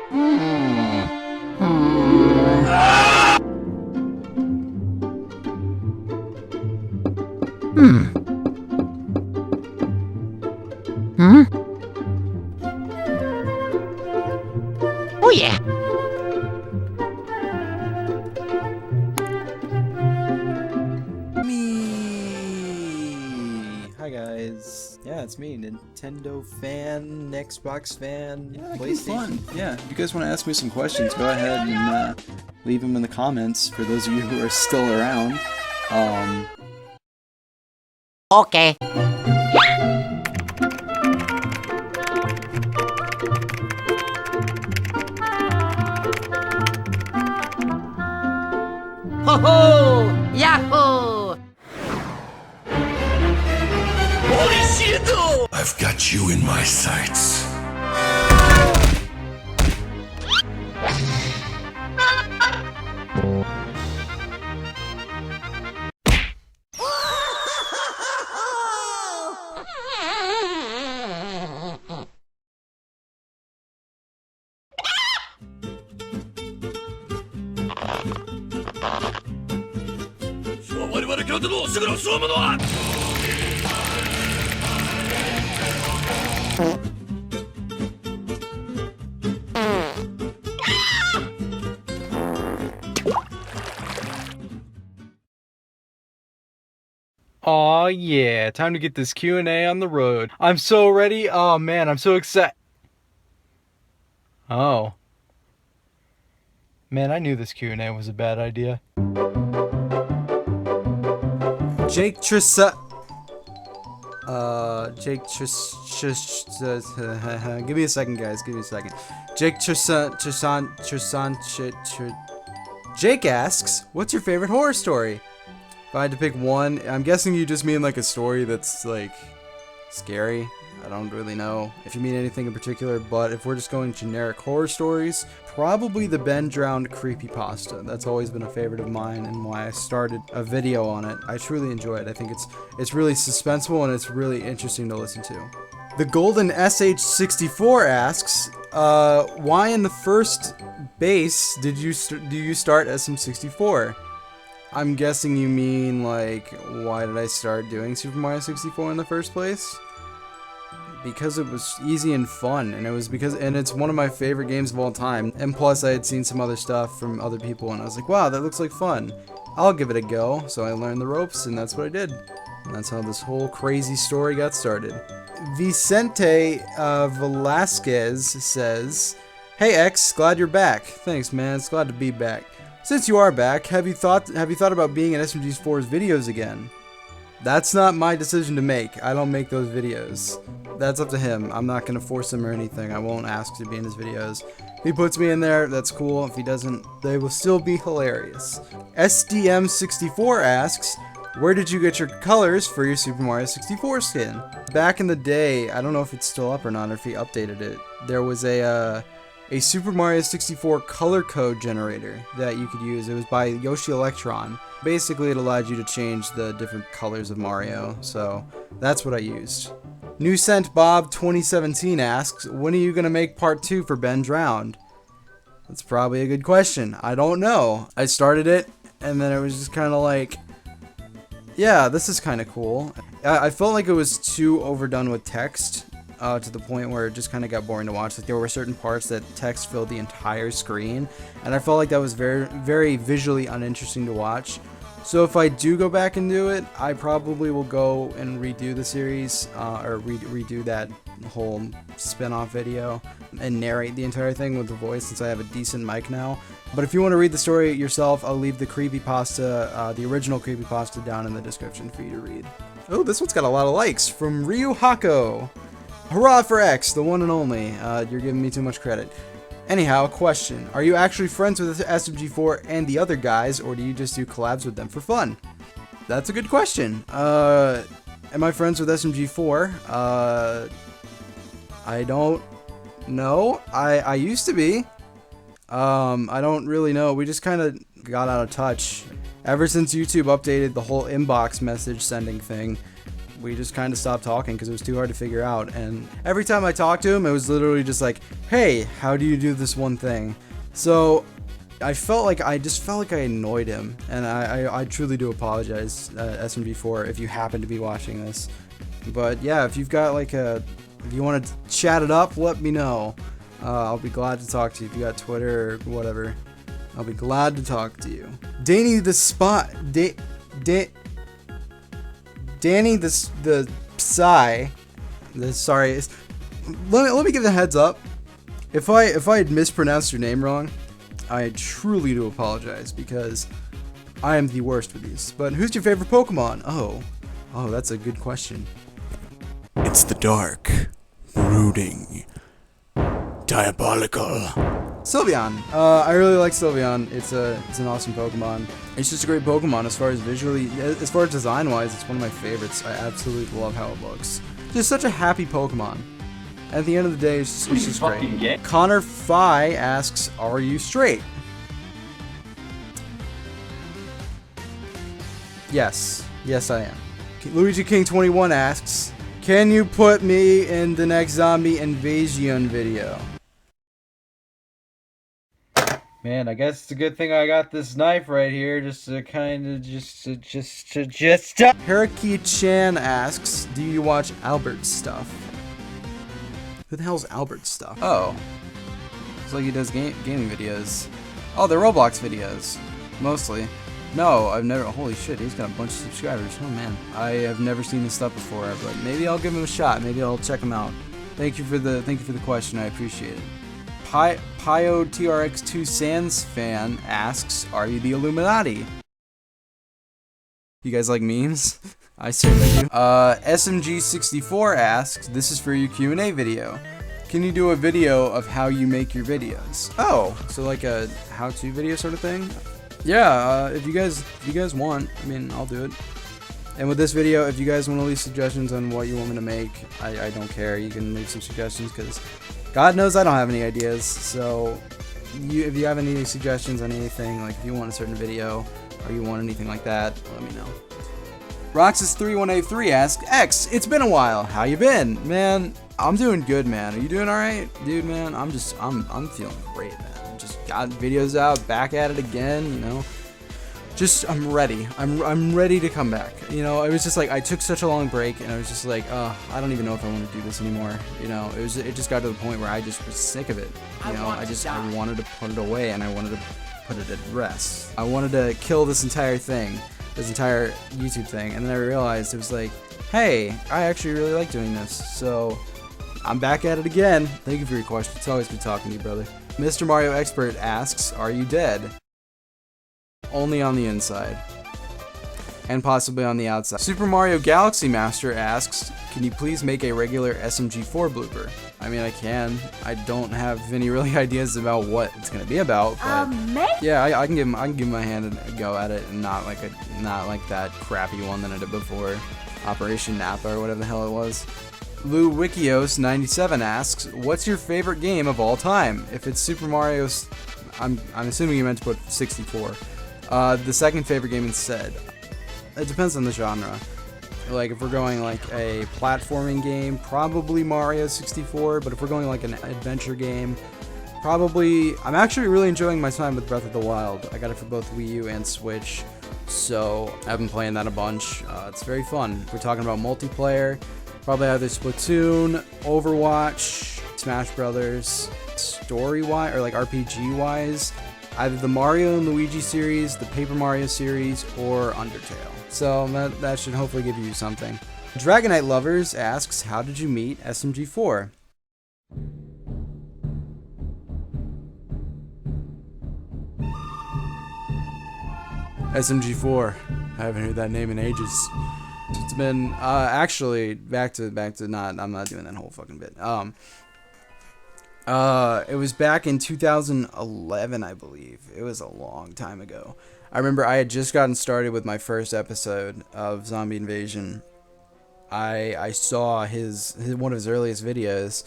Oh yeah. Hi guys. Yeah, it's me, Nintendo fan, Xbox fan, Yeah, PlayStation. fun. Yeah, if you guys want to ask me some questions, go ahead and leave them in the comments for those of you who are still around. Okay. Ho ho! Yahoo! I've got you in my sights. Aw, yeah, time to get this Q&A on the road. I'm so ready. Oh man, I'm so excited. Oh. Man, I knew this Q&A was a bad idea. Jake Trissa. Give me a second, guys. Give me a second. Jake asks, "What's your favorite horror story?" If I had to pick one, I'm guessing you just mean like a story that's like scary. I don't really know if you mean anything in particular, but if we're just going generic horror stories, probably the Ben Drowned creepypasta. That's always been a favorite of mine and why I started a video on it. I truly enjoy it. I think it's really suspenseful and it's really interesting to listen to. The Golden SH64 asks, why in the first base do you start SM64? I'm guessing you mean like, why did I start doing Super Mario 64 in the first place? Because it was easy and fun, and it's one of my favorite games of all time. And plus, I had seen some other stuff from other people, and I was like, wow, that looks like fun. I'll give it a go. So I learned the ropes, and that's what I did. And that's how this whole crazy story got started. Vicente Velasquez says, "Hey X, glad you're back. Thanks, man. It's glad to be back. Since you are back, have you thought about being in SMG4's videos again?" That's not my decision to make. I don't make those videos. That's up to him. I'm not going to force him or anything. I won't ask to be in his videos. If he puts me in there, that's cool. If he doesn't, they will still be hilarious. SDM64 asks, where did you get your colors for your Super Mario 64 skin? Back in the day, I don't know if it's still up or not, or if he updated it, there was a Super Mario 64 color code generator that you could use. It was by Yoshi Electron. Basically, it allowed you to change the different colors of Mario, so that's what I used. New Scent Bob 2017 asks, when are you going to make part 2 for Ben Drowned? That's probably a good question. I don't know. I started it, and then it was just kind of like, yeah, this is kind of cool. I felt like it was too overdone with text, to the point where it just kind of got boring to watch. Like, there were certain parts that text filled the entire screen, and I felt like that was very, very visually uninteresting to watch. So if I do go back and do it, I probably will go and redo the series, or redo that whole spin-off video and narrate the entire thing with the voice, since I have a decent mic now. But if you want to read the story yourself, I'll leave the creepypasta, the original creepypasta, down in the description for you to read. Oh, this one's got a lot of likes from Ryu Hako. Hurrah for X, the one and only. You're giving me too much credit. Anyhow, question. Are you actually friends with SMG4 and the other guys, or do you just do collabs with them for fun? That's a good question. Am I friends with SMG4? I don't know. I used to be. I don't really know. We just kind of got out of touch. Ever since YouTube updated the whole inbox message sending thing, we just kind of stopped talking because it was too hard to figure out. And every time I talked to him, it was literally just like, hey, how do you do this one thing? So I just felt like I annoyed him, and I truly do apologize, SMG4, if you happen to be watching this. But yeah, if you've got like if you want to chat it up, let me know. I'll be glad to talk to you. If you got Twitter or whatever, I'll be glad to talk to you. Danny the Psy. Sorry. Let me give the heads up. If I had mispronounced your name wrong, I truly do apologize because I am the worst with these. But who's your favorite Pokemon? Oh, that's a good question. It's the dark, brooding, diabolical. Sylveon. I really like Sylveon. It's an awesome Pokemon. It's just a great Pokemon as far as visually, as far as design wise. It's one of my favorites. I absolutely love how it looks. Just such a happy Pokemon. At the end of the day, it's just great. Connor Phi asks, "Are you straight?" Yes, I am. Luigi King 21 asks, "Can you put me in the next zombie invasion video?" Man, I guess it's a good thing I got this knife right here, just to kind of Haraki Chan asks, "Do you watch Albert's stuff?" Who the hell's Albert's stuff? Oh, it's like he does gaming videos. Oh, they're Roblox videos, mostly. No, I've never. Holy shit, he's got a bunch of subscribers. Oh man, I have never seen his stuff before, but maybe I'll give him a shot. Maybe I'll check him out. Thank you for the question. I appreciate it. Pio TRX2 Sans fan asks, "Are you the Illuminati?" You guys like memes? I certainly do. SMG64 asks, "This is for your Q&A video. Can you do a video of how you make your videos?" Oh, so like a how-to video sort of thing? Yeah, if you guys want, I mean, I'll do it. And with this video, if you guys want to leave suggestions on what you want me to make, I don't care. You can leave some suggestions because God knows I don't have any ideas. So if you have any suggestions on anything, like if you want a certain video or you want anything like that, let me know. Roxas3183 asks, "X, it's been a while. How you been?" Man, I'm doing good, man. Are you doing alright? Dude, man, I'm feeling great, man. Just got videos out, back at it again, you know. Just, I'm ready. I'm ready to come back. You know, it was just like, I took such a long break, and I was just like, I don't even know if I want to do this anymore. You know, it just got to the point where I just was sick of it. You know, I wanted to put it away, and I wanted to put it at rest. I wanted to kill this entire thing, this entire YouTube thing, and then I realized it was like, hey, I actually really like doing this, so I'm back at it again. Thank you for your question. It's always good talking to you, brother. Mr. Mario Expert asks, "Are you dead?" Only on the inside. And possibly on the outside. Super Mario Galaxy Master asks, "Can you please make a regular SMG4 blooper?" I mean, I can. I don't have any really ideas about what it's gonna be about, but yeah, I can give my hand a go at it, and not like that crappy one that I did before, Operation Napa or whatever the hell it was. Lou Wikios 97 asks, "What's your favorite game of all time?" If it's Super Mario's, I'm assuming you meant to put 64. The second favorite game instead. It depends on the genre. Like if we're going like a platforming game, probably Mario 64. But if we're going like an adventure game, probably. I'm actually really enjoying my time with Breath of the Wild. I got it for both Wii U and Switch, so I've been playing that a bunch. It's very fun. If we're talking about multiplayer, probably either Splatoon, Overwatch, Smash Brothers. Story-wise, or like RPG-wise, either the Mario and Luigi series, the Paper Mario series, or Undertale. So that should hopefully give you something. Dragonite Lovers asks, "How did you meet SMG4?" SMG4. I haven't heard that name in ages. It's been actually back to not. I'm not doing that whole fucking bit. It was back in 2011, I believe. It was a long time ago. I remember I had just gotten started with my first episode of Zombie Invasion. I saw one of his earliest videos.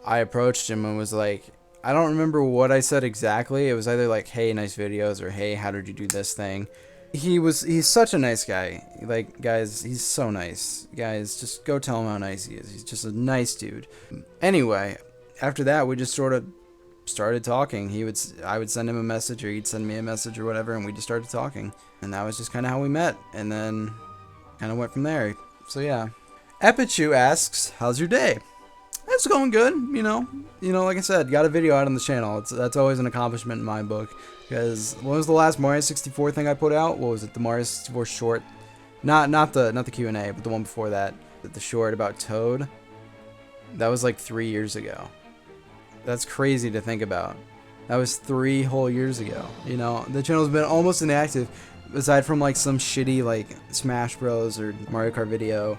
I approached him and was like, I don't remember what I said exactly. It was either like, "Hey, nice videos," or "Hey, how did you do this thing?" He's such a nice guy. Like, guys, he's so nice. Guys, just go tell him how nice he is. He's just a nice dude. Anyway, after that, we just sort of started talking. I would send him a message, or he'd send me a message or whatever, and we just started talking. And that was just kind of how we met, and then kind of went from there. So yeah. Epichu asks, how's your day? It's going good, you know, like I said, got a video out on the channel. That's always an accomplishment in my book. Because when was the last Mario 64 thing I put out? What was it? The Mario 64 short, not the Q&A, but the one before that, the short about Toad. That was like 3 years ago. That's crazy to think about. That was 3 whole years ago. You know, the channel's been almost inactive, aside from like some shitty like Smash Bros or Mario Kart video.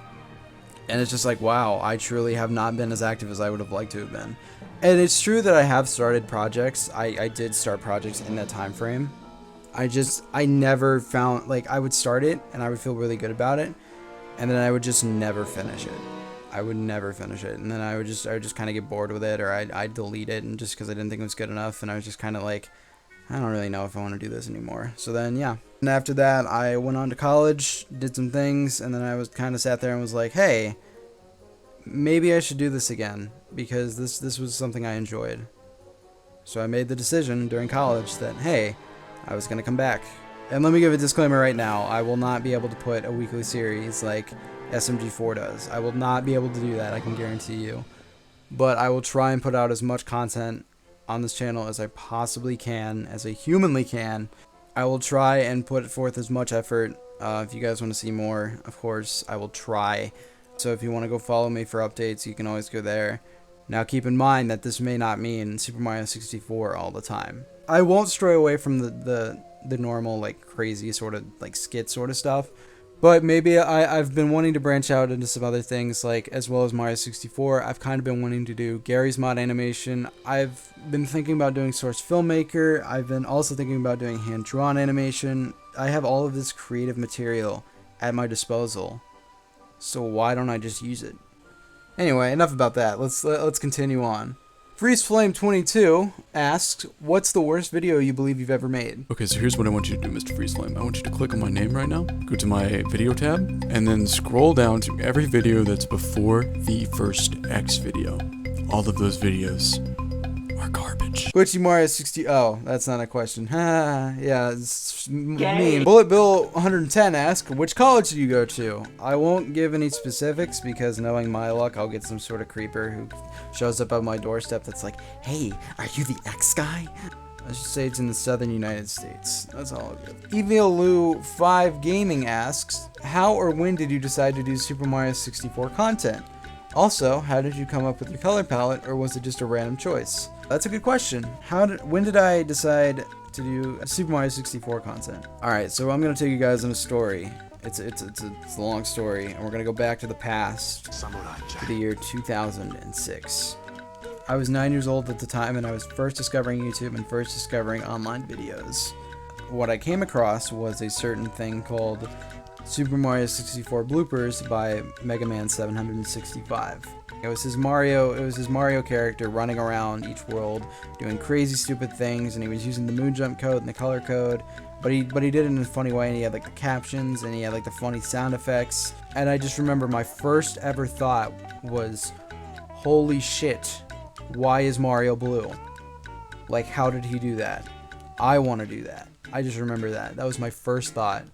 And it's just like, wow, I truly have not been as active as I would have liked to have been. And it's true that I have started projects. I did start projects in that time frame. I never found, like, I would start it and I would feel really good about it, and then I would just never finish it. I would never finish it, and then I would just kind of get bored with it, or I'd delete it, and just because I didn't think it was good enough, and I was just kind of like, I don't really know if I want to do this anymore. So then, yeah. And after that, I went on to college, did some things, and then I was kind of sat there and was like, hey, maybe I should do this again, because this was something I enjoyed. So I made the decision during college that, hey, I was going to come back. And let me give a disclaimer right now. I will not be able to put a weekly series like SMG4 does. I will not be able to do that, I can guarantee you. But I will try and put out as much content on this channel as I possibly can, as I humanly can. I will try and put forth as much effort. If you guys want to see more, of course, I will try. So if you want to go follow me for updates, you can always go there. Now keep in mind that this may not mean Super Mario 64 all the time. I won't stray away from the normal, like, crazy sort of, like, skit sort of stuff. But maybe I've been wanting to branch out into some other things, like, as well as Mario 64. I've kind of been wanting to do Gary's Mod animation. I've been thinking about doing Source Filmmaker. I've been also thinking about doing hand-drawn animation. I have all of this creative material at my disposal. So why don't I just use it? Anyway, enough about that. Let's continue on. FreezeFlame22 asks, what's the worst video you believe you've ever made? Okay, so here's what I want you to do, Mr. FreezeFlame. I want you to click on my name right now, go to my video tab, and then scroll down to every video that's before the first X video. All of those videos are garbage. Glitchy Mario 60. Oh, that's not a question. Yeah, it's mean. Bullet Bill 110 asks, which college do you go to? I won't give any specifics because knowing my luck, I'll get some sort of creeper who shows up on my doorstep that's like, hey, are you the X guy? I should say it's in the southern United States. That's all I'll give. EvilLou5 Gaming asks, how or when did you decide to do Super Mario 64 content? Also, how did you come up with your color palette, or was it just a random choice? That's a good question. When did I decide to do Super Mario 64 content? Alright, so I'm going to take you guys on a story. It's a long story, and we're going to go back to the past, to the year 2006. I was 9 years old at the time, and I was first discovering YouTube and first discovering online videos. What I came across was a certain thing called Super Mario 64 bloopers by Mega Man 765. It was his Mario character running around each world doing crazy stupid things, and he was using the moon jump code and the color code, but he did it in a funny way, and he had like the captions and he had like the funny sound effects. And I just remember my first ever thought was, holy shit, why is Mario blue? Like, how did he do that? I want to do that. I just remember that. That was my first thought.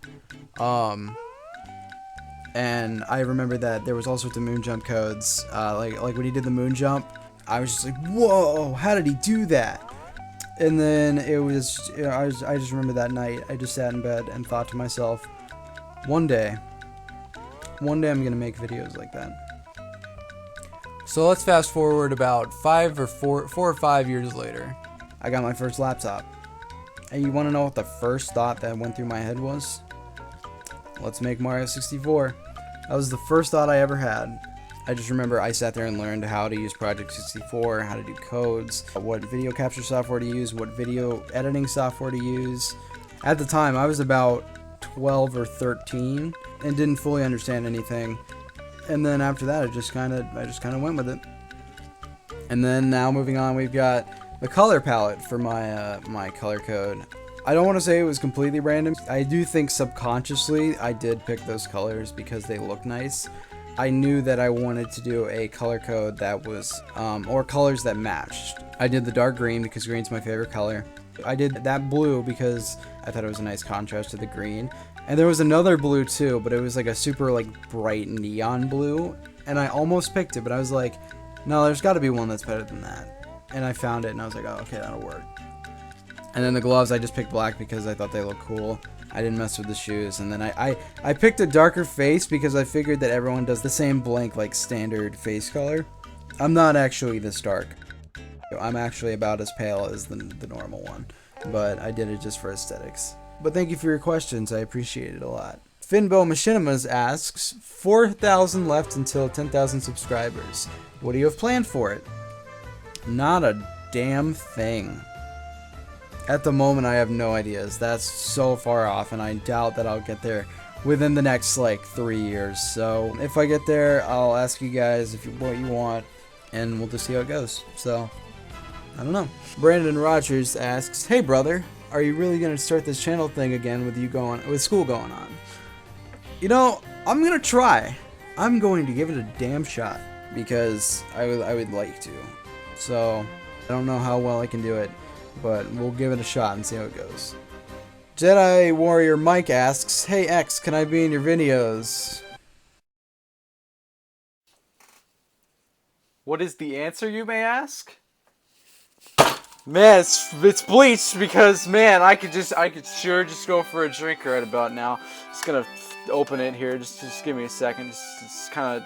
And I remember that there was all sorts of moon jump codes, like when he did the moon jump, I was just like, whoa, how did he do that? And then it was, I just remember that night, I just sat in bed and thought to myself, one day I'm gonna make videos like that. So let's fast forward about 4 or 5 years later. I got my first laptop. And you wanna know what the first thought that went through my head was? Let's make Mario 64. That was the first thought I ever had. I just remember I sat there and learned how to use Project 64, how to do codes, what video capture software to use, what video editing software to use. At the time, I was about 12 or 13 and didn't fully understand anything. And then after that, I just kind of went with it. And then now moving on, we've got the color palette for my my color code. I don't want to say it was completely random. I do think subconsciously I did pick those colors because they look nice. I knew that I wanted to do a color code that was, or colors that matched. I did the dark green because green's my favorite color. I did that blue because I thought it was a nice contrast to the green. And there was another blue too, but it was like a super like bright neon blue. And I almost picked it, but I was like, no, there's gotta be one that's better than that. And I found it and I was like, oh, okay, that'll work. And then the gloves, I just picked black because I thought they looked cool. I didn't mess with the shoes. And then I picked a darker face because I figured that everyone does the same blank, like, standard face color. I'm not actually this dark. I'm actually about as pale as the normal one. But I did it just for aesthetics. But thank you for your questions. I appreciate it a lot. Finbo Machinimas asks, 4,000 left until 10,000 subscribers. What do you have planned for it? Not a damn thing. At the moment, I have no ideas. That's so far off, and I doubt that I'll get there within the next, like, 3 years. So, if I get there, I'll ask you guys what you want, and we'll just see how it goes. So, I don't know. Brandon Rogers asks, hey, brother, are you really going to start this channel thing again with school going on? You know, I'm going to try. I'm going to give it a damn shot, because I would like to. So, I don't know how well I can do it, but we'll give it a shot and see how it goes. Jedi Warrior Mike asks, hey X, can I be in your videos? What is the answer, you may ask? Man, it's bleached because, man, I could sure just go for a drink right about now. Just gonna open it here. Just give me a second. Just kind of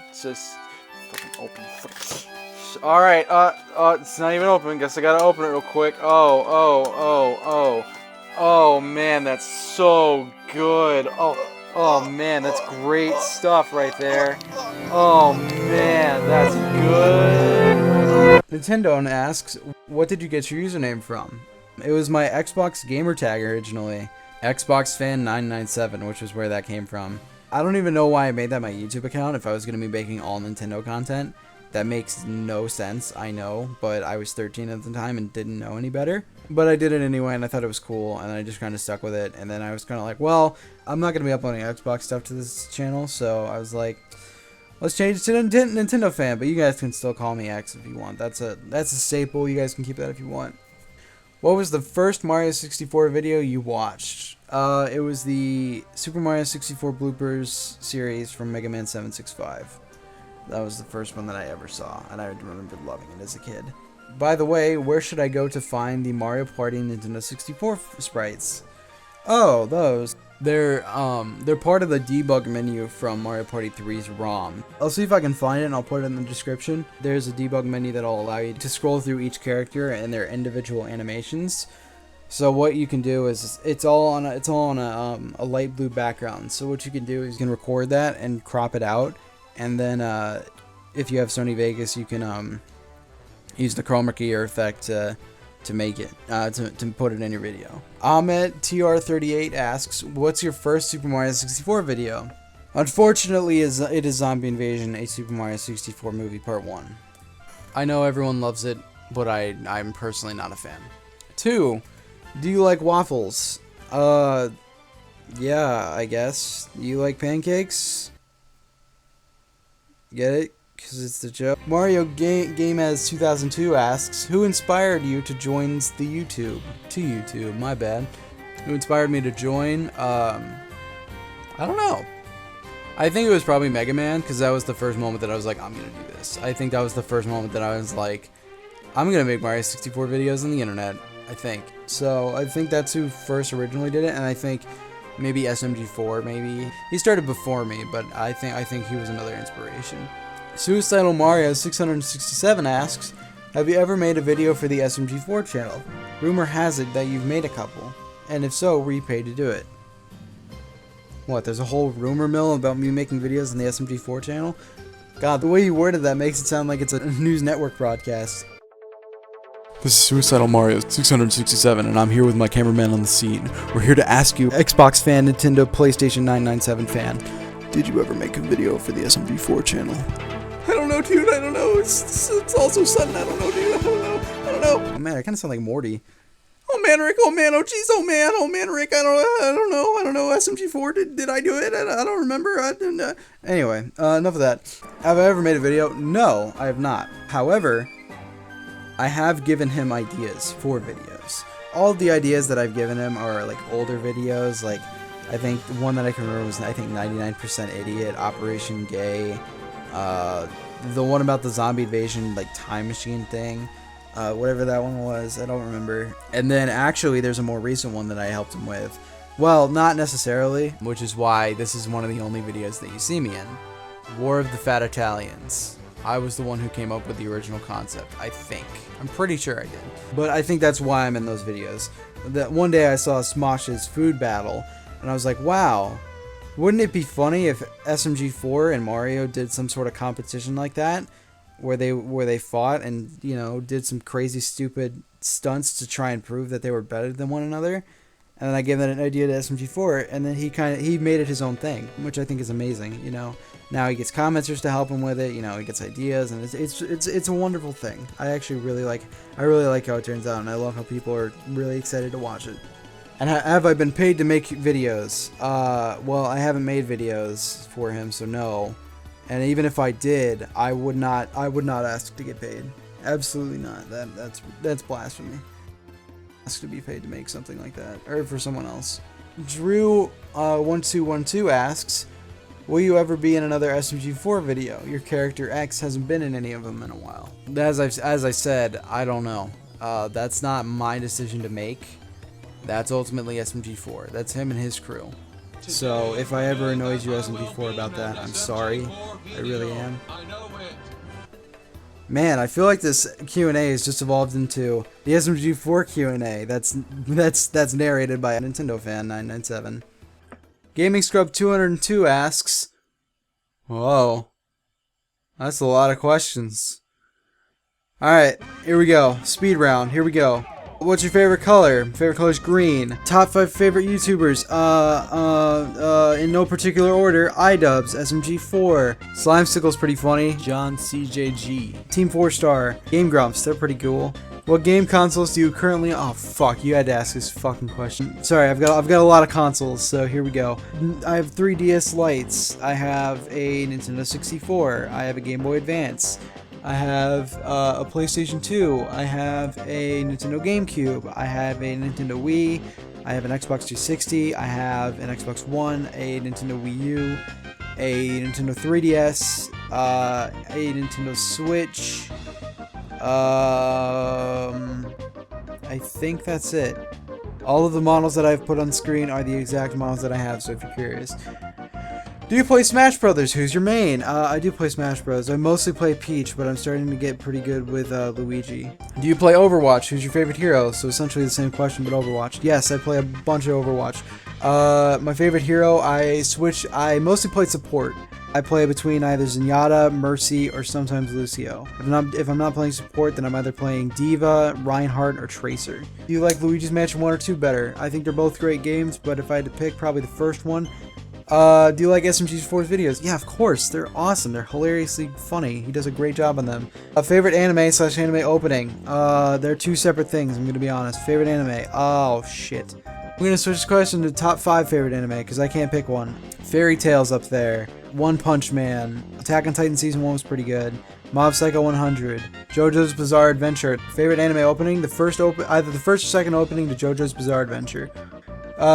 fucking open. All right. It's not even open. Guess I gotta open it real quick. Oh, man, that's so good. Oh, man, that's great stuff right there. Oh, man, that's good. Nintendo asks, what did you get your username from? It was my Xbox gamer tag originally. XboxFan997, which was where that came from. I don't even know why I made that my YouTube account if I was going to be making all Nintendo content. That makes no sense, I know, but I was 13 at the time and didn't know any better. But I did it anyway, and I thought it was cool, and I just kind of stuck with it. And then I was kind of like, well, I'm not going to be uploading Xbox stuff to this channel, so I was like, let's change it to Nintendo fan, but you guys can still call me X if you want. That's a staple. You guys can keep that if you want. What was the first Mario 64 video you watched? It was the Super Mario 64 bloopers series from Mega Man 765. That was the first one that I ever saw, and I remember loving it as a kid. By the way, where should I go to find the Mario Party Nintendo 64 sprites? Oh, those. They're part of the debug menu from Mario Party 3's ROM. I'll see if I can find it and I'll put it in the description. There's a debug menu that'll allow you to scroll through each character and their individual animations. So what you can do is it's all on a light blue background. So what you can do is you can record that and crop it out, and then if you have Sony Vegas, you can use the chroma key or effect to make it, to put it in your video. Ahmed TR38 asks, what's your first Super Mario 64 video? Unfortunately, it is Zombie Invasion, a Super Mario 64 movie part 1. I know everyone loves it, but I'm personally not a fan. 2, do you like waffles? Yeah, I guess. You like pancakes? Get it? Because it's the joke. Mario Game as 2002 asks, who inspired you to join the YouTube? My bad. Who inspired me to join? I don't know. I think it was probably Mega Man, because that was the first moment that I was like, I'm gonna do this. I think that was the first moment that I was like, I'm gonna make Mario 64 videos on the internet. I think. So I think that's who first originally did it, and I think maybe SMG4, maybe. He started before me, but I think he was another inspiration. Suicidal Mario 667 asks, have you ever made a video for the SMG4 channel? Rumor has it that you've made a couple, and if so, were you paid to do it? What, there's a whole rumor mill about me making videos on the SMG4 channel? God, the way you worded that makes it sound like it's a news network broadcast. This is Suicidal Mario 667, and I'm here with my cameraman on the scene. We're here to ask you, Xbox fan, Nintendo, PlayStation 997 fan, did you ever make a video for the SMG4 channel? I don't know, dude, I don't know. It's all so sudden, I don't know, dude, I don't know. Oh man, I kind of sound like Morty. Oh man, Rick, oh man, oh jeez, oh man, Rick, I don't know, SMG4, did I do it? I don't remember, Anyway, enough of that. Have I ever made a video? No, I have not. However, I have given him ideas for videos. All the ideas that I've given him are like older videos, like, I think the one that I can remember was, I think, 99% Idiot, Operation Gay, the one about the zombie invasion, like, time machine thing. Whatever that one was, I don't remember. And then actually there's a more recent one that I helped him with. Well, not necessarily, which is why this is one of the only videos that you see me in. War of the Fat Italians. I was the one who came up with the original concept, I think. I'm pretty sure I did. But I think that's why I'm in those videos. That one day I saw Smosh's food battle, and I was like, wow, wouldn't it be funny if SMG4 and Mario did some sort of competition like that? Where they fought and, you know, did some crazy stupid stunts to try and prove that they were better than one another. And then I gave that an idea to SMG4, and then he made it his own thing, which I think is amazing. You know, now he gets commenters to help him with it. You know, he gets ideas, and it's a wonderful thing. I actually really like how it turns out, and I love how people are really excited to watch it. And have I been paid to make videos? Well, I haven't made videos for him, so no. And even if I did, I would not ask to get paid. Absolutely not. That's blasphemy. Ask to be paid to make something like that, or for someone else. Drew 1212 asks, will you ever be in another SMG4 video? Your character X hasn't been in any of them in a while. As I said, I don't know. That's not my decision to make. That's ultimately SMG4. That's him and his crew. So if I ever annoyed you SMG4 about that, I'm sorry. I really am. Man, I feel like this Q&A has just evolved into the SMG4 Q&A. That's narrated by a Nintendo fan 997. Gaming Scrub 202 asks, whoa, that's a lot of questions. All right, here we go. Speed round. Here we go. What's your favorite color? Favorite color is green. Top 5 favorite YouTubers. In no particular order. iDubbbz, SMG4. Slimestickle's pretty funny. John CJG. Team 4-Star. Game Grumps, they're pretty cool. What game consoles do you currently? Oh fuck, you had to ask this fucking question. Sorry, I've got a lot of consoles, so here we go. I have 3 DS Lites. I have a Nintendo 64. I have a Game Boy Advance. I have a PlayStation 2, I have a Nintendo GameCube, I have a Nintendo Wii, I have an Xbox 360, I have an Xbox One, a Nintendo Wii U, a Nintendo 3DS, a Nintendo Switch, I think that's it. All of the models that I've put on screen are the exact models that I have, so if you're curious. Do you play Smash Brothers? Who's your main? I do play Smash Bros. I mostly play Peach, but I'm starting to get pretty good with Luigi. Do you play Overwatch? Who's your favorite hero? So essentially the same question, but Overwatch. Yes, I play a bunch of Overwatch. My favorite hero, I mostly play support. I play between either Zenyatta, Mercy, or sometimes Lucio. If I'm not playing support, then I'm either playing Diva, Reinhardt, or Tracer. Do you like Luigi's Mansion 1 or 2 better? I think they're both great games, but if I had to pick, probably the first one. Do you like SMG4's videos? Yeah, of course. They're awesome. They're hilariously funny. He does a great job on them. Favorite anime/anime opening? They're 2 separate things, I'm gonna be honest. Favorite anime? Oh, shit. I'm gonna switch this question to top 5 favorite anime, because I can't pick one. Fairy Tail's up there. One Punch Man. Attack on Titan Season 1 was pretty good. Mob Psycho 100. JoJo's Bizarre Adventure. Favorite anime opening? Either the first or second opening to JoJo's Bizarre Adventure.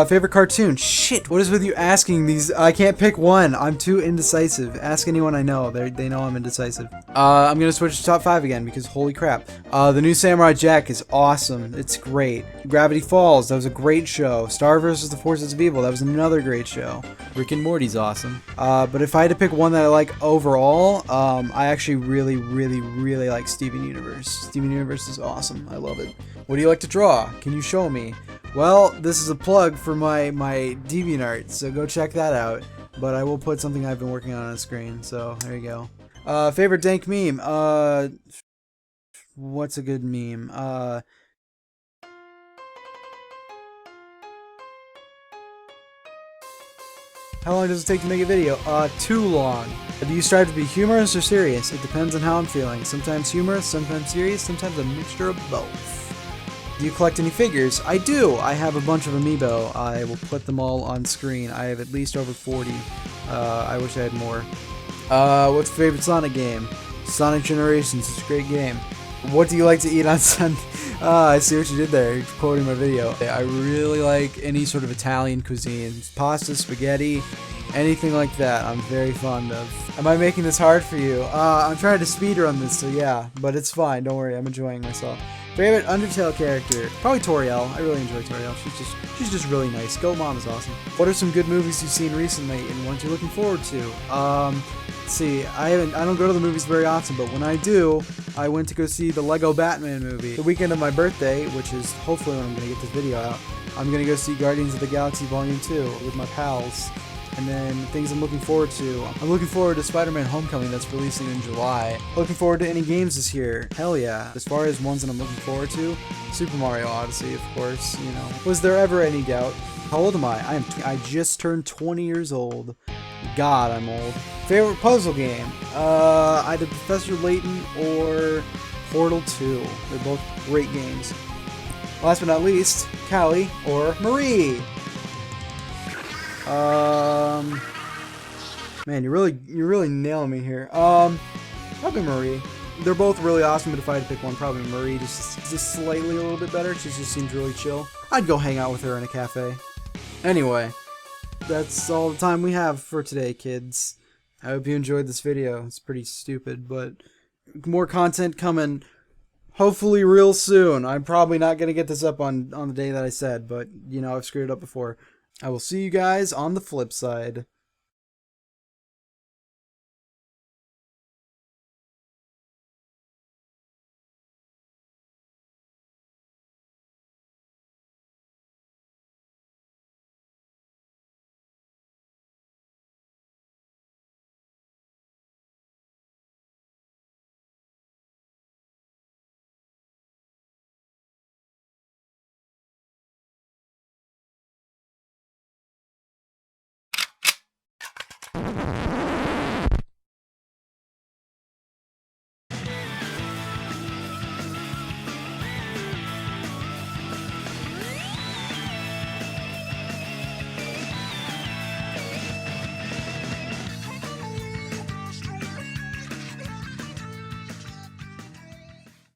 Favorite cartoon? Shit, what is with you asking these? I can't pick one. I'm too indecisive. Ask anyone I know. They know I'm indecisive. I'm gonna switch to top 5 again because holy crap. The new Samurai Jack is awesome. It's great. Gravity Falls, that was a great show. Star vs. the Forces of Evil, that was another great show. Rick and Morty's awesome. But if I had to pick one that I like overall, I actually really like Steven Universe. Steven Universe is awesome. I love it. What do you like to draw? Can you show me? Well, this is a plug for my DeviantArt, so go check that out. But I will put something I've been working on screen, so there you go. Favorite Dank meme? What's a good meme? How long does it take to make a video? Too long. Do you strive to be humorous or serious? It depends on how I'm feeling. Sometimes humorous, sometimes serious, sometimes a mixture of both. Do you collect any figures? I do. I have a bunch of amiibo. I will put them all on screen. I have at least over 40. I wish I had more. What's your favorite Sonic game? Sonic Generations. It's a great game. What do you like to eat on Sunday? I see what you did there. You're quoting my video. I really like any sort of Italian cuisine. Pasta, spaghetti, anything like that. I'm very fond of. Am I making this hard for you? I'm trying to speedrun this, so yeah. But it's fine. Don't worry. I'm enjoying myself. Favorite Undertale character? Probably Toriel. I really enjoy Toriel. She's just really nice. Goat Mom is awesome. What are some good movies you've seen recently and ones you're looking forward to? Let's see. I don't go to the movies very often, but when I do, I went to go see the Lego Batman movie. The weekend of my birthday, which is hopefully when I'm going to get this video out, I'm going to go see Guardians of the Galaxy Volume 2 with my pals. And then things I'm looking forward to. I'm looking forward to Spider-Man Homecoming that's releasing in July. Looking forward to any games this year. Hell yeah. As far as ones that I'm looking forward to, Super Mario Odyssey, of course, you know. Was there ever any doubt? How old am I? I just turned 20 years old. God, I'm old. Favorite puzzle game? Either Professor Layton or Portal 2. They're both great games. Last but not least, Callie or Marie. Man, you're really nailing me here. Probably Marie. They're both really awesome, but if I had to pick one, probably Marie. Just slightly a little bit better. She just seems really chill. I'd go hang out with her in a cafe. Anyway, that's all the time we have for today, kids. I hope you enjoyed this video. It's pretty stupid, but more content coming hopefully real soon. I'm probably not going to get this up on the day that I said, but, you know, I've screwed it up before. I will see you guys on the flip side.